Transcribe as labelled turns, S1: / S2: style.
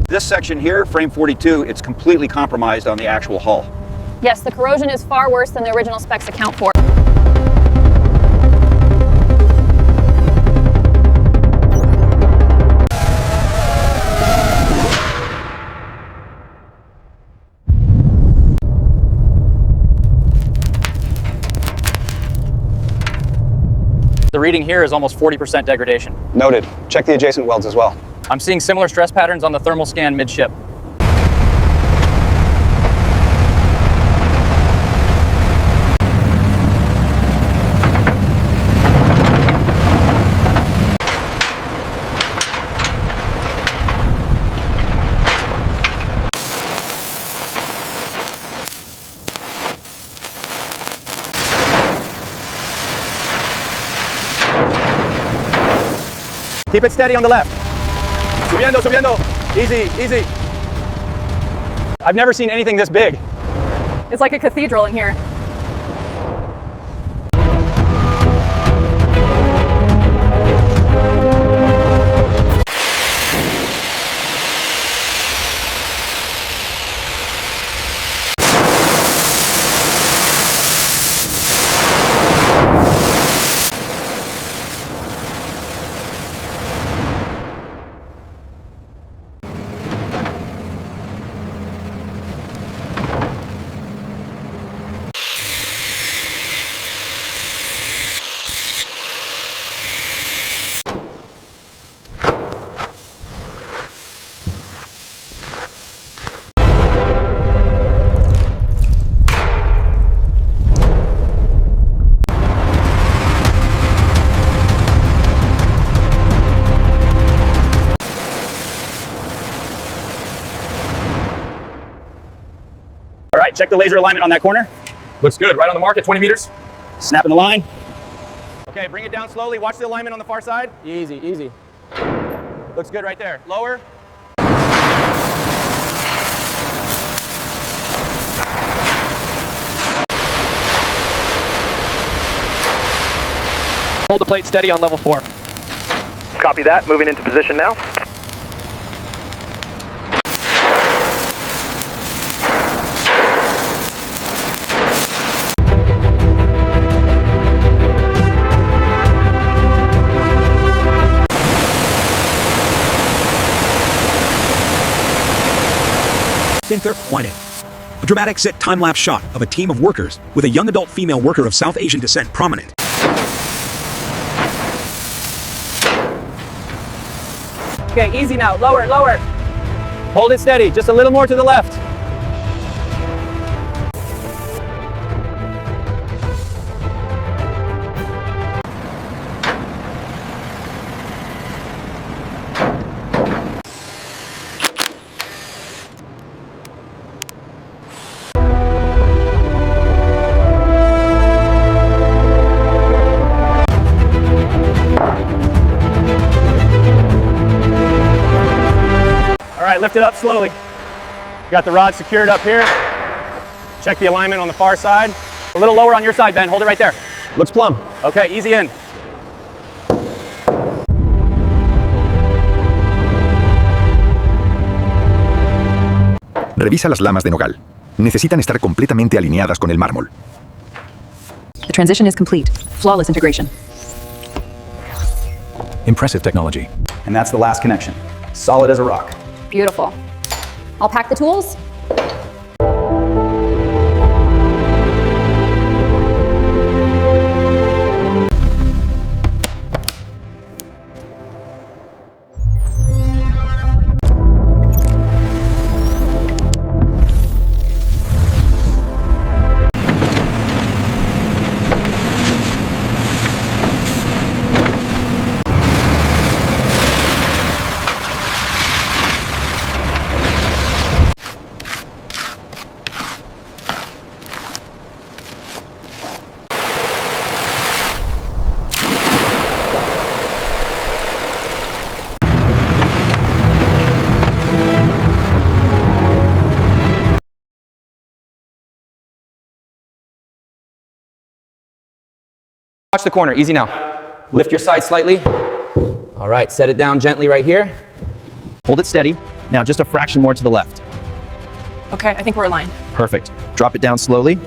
S1: This section here, frame 42, it's completely compromised on the actual hull.
S2: Yes, the corrosion is far worse than the original specs account for.
S3: The reading here is almost 40% degradation.
S4: Noted. Check the adjacent welds as well.
S3: I'm seeing similar stress patterns on the thermal scan midship.
S1: Keep it steady on the left. Subiendo, subiendo. Easy, easy. I've never seen anything this big.
S2: It's like a cathedral in here.
S1: All right, check the laser alignment on that corner.
S3: Looks good, right on the mark at 20 meters.
S1: Snapping the line.
S3: Okay, bring it down slowly. Watch the alignment on the far side. Easy, easy. Looks good right there. Lower. Hold the plate steady on level 4.
S5: Copy that. Moving into position now.
S6: Center pointed. A dramatic set time-lapse shot of a team of workers with a young adult female worker of South Asian descent prominent.
S3: Okay, easy now. Lower, lower. Hold it steady. Just a little more to the left.
S1: All right, lift it up slowly. Got the rod secured up here. Check the alignment on the far side.
S3: A little lower on your side, Ben. Hold it right there.
S1: Looks plumb.
S3: Okay, easy in.
S7: Revisa las lamas de nogal. Necesitan estar completamente alineadas con el mármol.
S8: The transition is complete. Flawless integration.
S6: Impressive technology.
S1: And that's the last connection. Solid as a rock.
S2: Beautiful. I'll pack the tools.
S3: Watch the corner, easy now. Lift your side slightly. All right, set it down gently right here. Hold it steady. Now just a fraction more to the left.
S2: Okay, I think we're aligned.
S3: Perfect. Drop it down slowly.